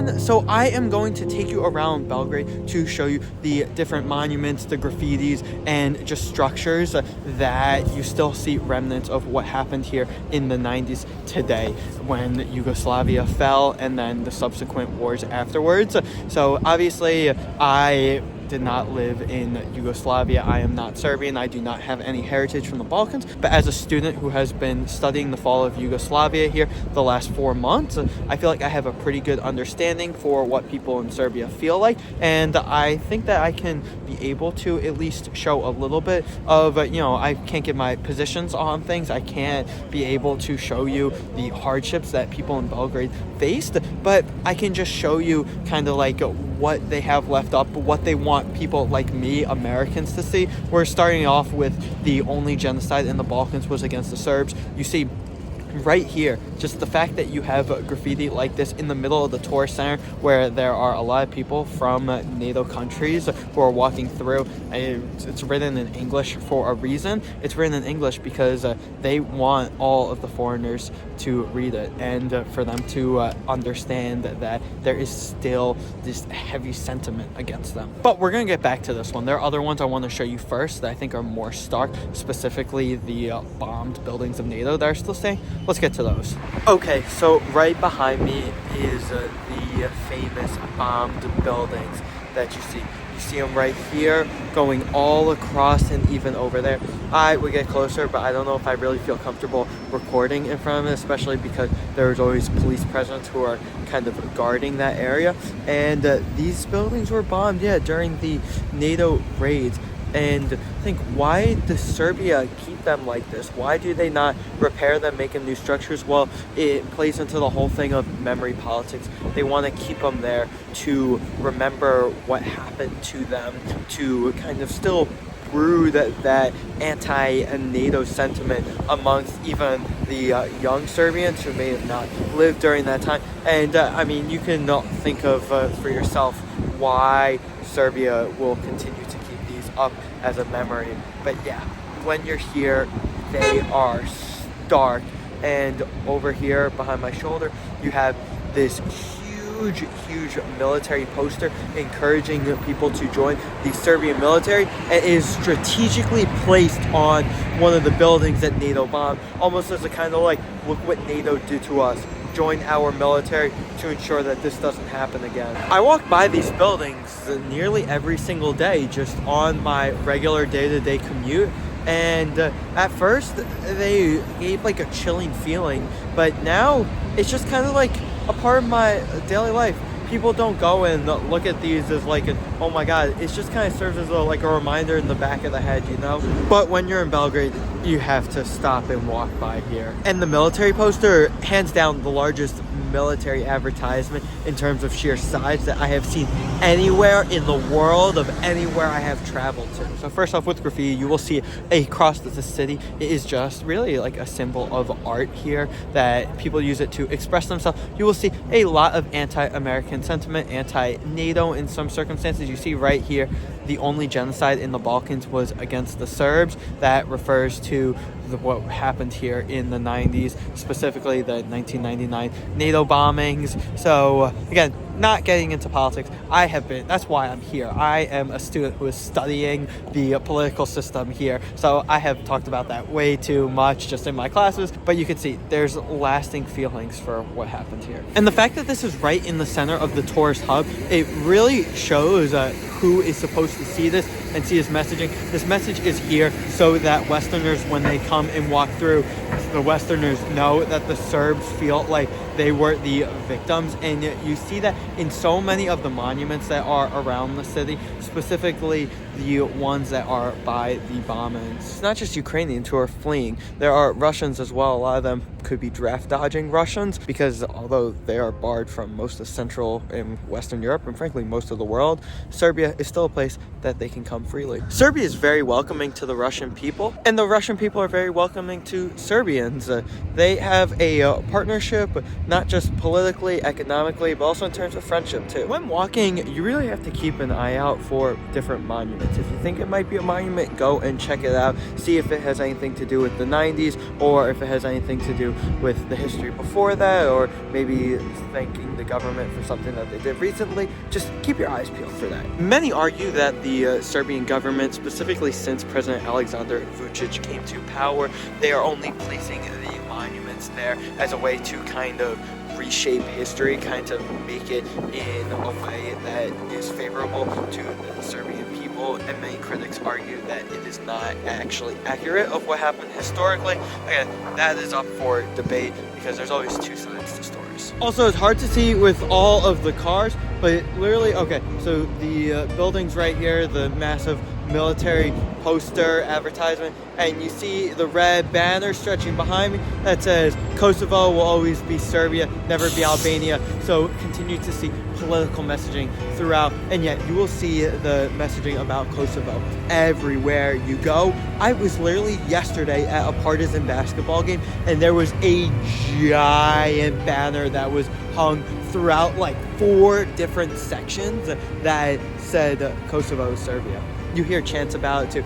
everyone. So I am going to take you around Belgrade to show you the different monuments, the graffitis, and just structures that you still see remnants of what happened here in the 90s today when Yugoslavia fell and then the subsequent wars afterwards. So obviously I did not live in Yugoslavia. I am not Serbian. I do not have any heritage from the Balkans. But as a student who has been studying the fall of Yugoslavia here the last 4 months, I feel like I have a pretty good understanding for what people in Serbia feel like. And I think that I can be able to at least show a little bit of, I can't give my positions on things. I can't be able to show you the hardships that people in Belgrade faced, but I can just show you kind of like what they have left up, what they want people like me, Americans, to see. We're starting off with the only genocide in the Balkans was against the Serbs. You see right here, just the fact that you have graffiti like this in the middle of the tourist center where there are a lot of people from NATO countries who are walking through. It's written in English for a reason. It's written in English because they want all of the foreigners to read it and for them to understand that there is still this heavy sentiment against them. But we're going to get back to this one. There are other ones I want to show you first that I think are more stark, specifically the bombed buildings of NATO that are still staying. Let's get to those. Okay, so right behind me is the famous bombed buildings that you see. You see them right here, going all across and even over there. I would get closer, but I don't know if I really feel comfortable recording in front of it, especially because there's always police presence who are kind of guarding that area. And these buildings were bombed, during the NATO raids. And think, why does Serbia keep them like this? Why do they not repair them, make them new structures? Well, it plays into the whole thing of memory politics. They want to keep them there to remember what happened to them, to kind of still brew that anti-NATO sentiment amongst even the young Serbians who may have not lived during that time. And you can think of for yourself why Serbia will continue to keep these up as a memory. But when you're here, they are stark. And over here behind my shoulder, you have this huge military poster encouraging people to join the Serbian military, and it is strategically placed on one of the buildings that NATO bombed, almost as a kind of like, look what NATO did to us. Join our military to ensure that this doesn't happen again. I walk by these buildings nearly every single day just on my regular day-to-day commute, and at first they gave like a chilling feeling, but now it's just kind of like a part of my daily life. People don't go and look at these as like oh my god, it just kind of serves as a reminder in the back of the head, But when you're in Belgrade, you have to stop and walk by here. And the military poster, hands down the largest military advertisement in terms of sheer size that I have seen anywhere in the world of anywhere I have traveled to. So first off, with graffiti, you will see across the city, it is just really like a symbol of art here that people use it to express themselves. You will see a lot of anti-American sentiment, anti-NATO in some circumstances. You see right here, the only genocide in the Balkans was against the Serbs. That refers to what happened here in the 90s, specifically the 1999 NATO bombings. So again, not getting into politics. That's why I'm here. I am a student who is studying the political system here. So I have talked about that way too much just in my classes, but you can see there's lasting feelings for what happened here. And the fact that this is right in the center of the tourist hub, it really shows who is supposed to see this and see this messaging. This message is here so that Westerners, when they come and walk through, the Westerners know that the Serbs feel like they were the victims. And you see that in so many of the monuments that are around the city, specifically the ones that are by the bombings. It's not just Ukrainians who are fleeing. There are Russians as well. A lot of them could be draft dodging Russians, because although they are barred from most of Central and Western Europe, and frankly most of the world, Serbia is still a place that they can come freely. Serbia is very welcoming to the Russian people, and the Russian people are very welcoming to Serbians. They have a partnership not just politically, economically, but also in terms of friendship too. When walking, you really have to keep an eye out for different monuments. If you think it might be a monument, go and check it out. See if it has anything to do with the 90s, or if it has anything to do with the history before that, or maybe thanking the government for something that they did recently. Just keep your eyes peeled for that. Many argue that the Serbian government, specifically since President Alexander Vučić came to power, they are only placing the monuments there as a way to kind of reshape history, kind of make it in a way that is favorable to the Serbian people, and many critics argue that it is not actually accurate of what happened historically. Again, that is up for debate because there's always two sides to stories. Also, it's hard to see with all of the cars, but literally, okay, so the buildings right here, the massive military poster advertisement, and you see the red banner stretching behind me that says Kosovo will always be Serbia, never be Albania. So continue to see political messaging throughout, and yet you will see the messaging about Kosovo everywhere you go. I was literally yesterday at a Partizan basketball game, and there was a giant banner that was hung throughout like 4 different sections that said Kosovo, Serbia. You hear chants about it too.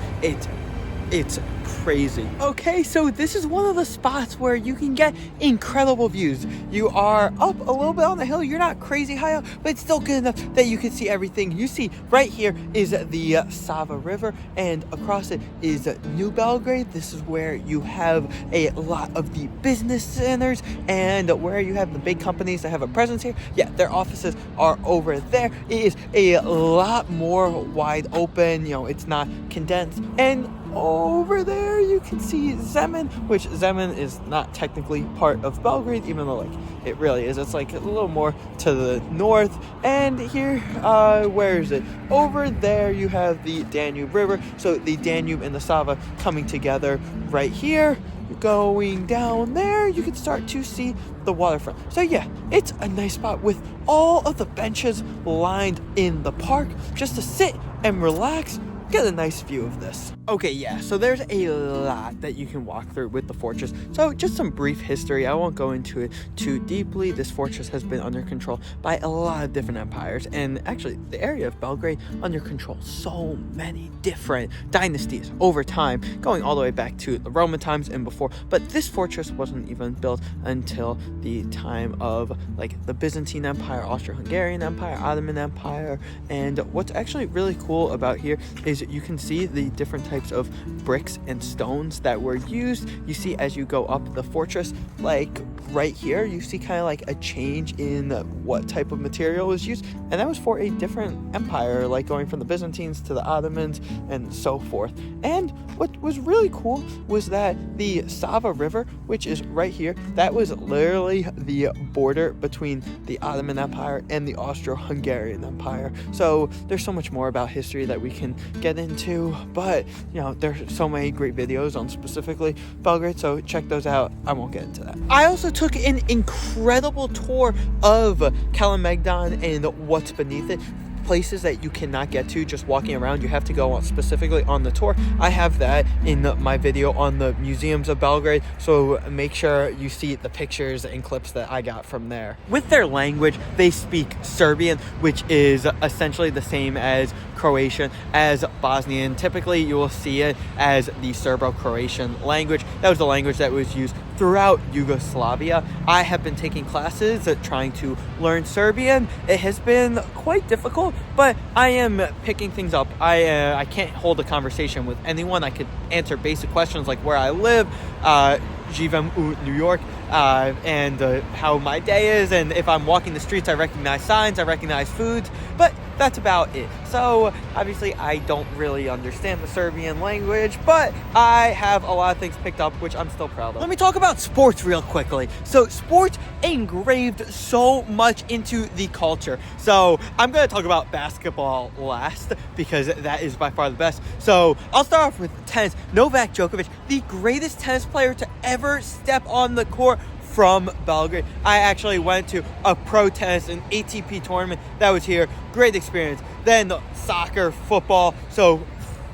It's crazy. Okay, so this is one of the spots where you can get incredible views. You are up a little bit on the hill. You're not crazy high up, but it's still good enough that you can see everything. You see right here is the Sava River, and across it is New Belgrade. This is where you have a lot of the business centers and where you have the big companies that have a presence here. Yeah, their offices are over there. It is a lot more wide open. You know, it's not condensed. And over there you can see Zemun, which Zemun is not technically part of Belgrade, even though like it really is. It's like a little more to the north. And here, where is it? Over there you have the Danube River. So the Danube and the Sava coming together right here. Going down there, you can start to see the waterfront. So yeah, it's a nice spot with all of the benches lined in the park just to sit and relax. Get a nice view of this. Okay, yeah, so there's a lot that you can walk through with the fortress. So just some brief history. I won't go into it too deeply. This fortress has been under control by a lot of different empires, and actually the area of Belgrade under control so many different dynasties over time, going all the way back to the Roman times and before. But this fortress wasn't even built until the time of like the Byzantine Empire, Austro-Hungarian Empire, Ottoman Empire. And what's actually really cool about here is you can see the different types of bricks and stones that were used. You see as you go up the fortress, like right here, you see kind of like a change in what type of material was used, and that was for a different empire, like going from the Byzantines to the Ottomans and so forth. And what was really cool was that the Sava River, which is right here, that was literally the border between the Ottoman Empire and the Austro-Hungarian Empire. So there's so much more about history that we can get into, but you know, there's so many great videos on specifically Belgrade, so check those out. I won't get into that. I also took an incredible tour of Kalemegdan and what's beneath it. Places that you cannot get to just walking around. You have to go on specifically on the tour. I have that in my video on the museums of Belgrade, so make sure you see the pictures and clips that I got from there. With their language, they speak Serbian, which is essentially the same as Croatian, as Bosnian. Typically, you will see it as the Serbo-Croatian language. That was the language that was used throughout Yugoslavia. I have been taking classes trying to learn Serbian. It has been quite difficult, but I am picking things up. I can't hold a conversation with anyone. I could answer basic questions like where I live, Živim u New York, and how my day is, and if I'm walking the streets, I recognize signs, I recognize foods, but that's about it. So obviously I don't really understand the Serbian language, but I have a lot of things picked up, which I'm still proud of. Let me talk about sports real quickly. So sports engraved so much into the culture. So I'm going to talk about basketball last because that is by far the best. So I'll start off with tennis. Novak Djokovic, the greatest tennis player to ever step on the court from Belgrade. I actually went to a pro tennis, an ATP tournament that was here. Great experience. Then soccer, football. So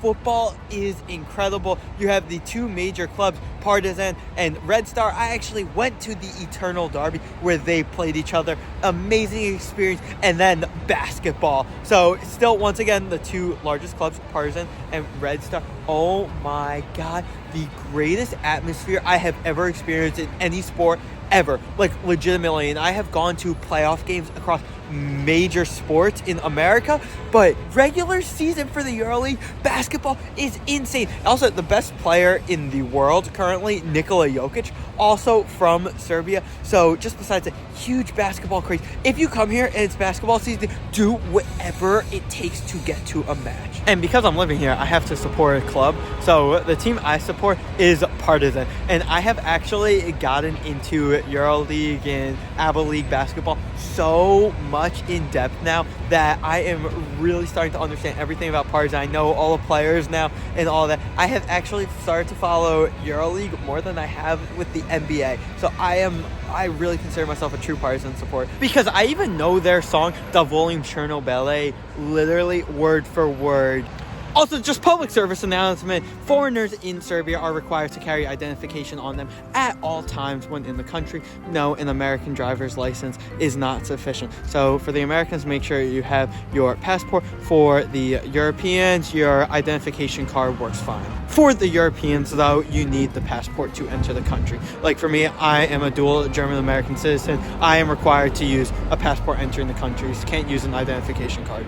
football is incredible. You have the two major clubs, Partizan and Red Star. I actually went to the Eternal Derby where they played each other. Amazing experience. And then basketball. So still, once again, the two largest clubs, Partizan and Red Star. Oh my God, the greatest atmosphere I have ever experienced in any sport ever, like legitimately. And I have gone to playoff games across major sports in America, but regular season for the EuroLeague basketball is insane. Also, the best player in the world currently, Nikola Jokic, also from Serbia. So just besides a huge basketball craze, if you come here and it's basketball season, do whatever it takes to get to a match. And because I'm living here, I have to support a club. So the team I support is Partizan, and I have actually gotten into EuroLeague and ABA League basketball so much in depth now that I am really starting to understand everything about Partizan. I know all the players now and all that. I have actually started to follow EuroLeague more than I have with the NBA. So I really consider myself a true Partizan supporter because I even know their song Davolim Chernobele literally word for word. Also, just public service announcement, foreigners in Serbia are required to carry identification on them at all times when in the country. No, an American driver's license is not sufficient. So for the Americans, make sure you have your passport. For the Europeans, your identification card works fine. For the Europeans, though, you need the passport to enter the country. Like for me, I am a dual German-American citizen. I am required to use a passport entering the country. So can't use an identification card.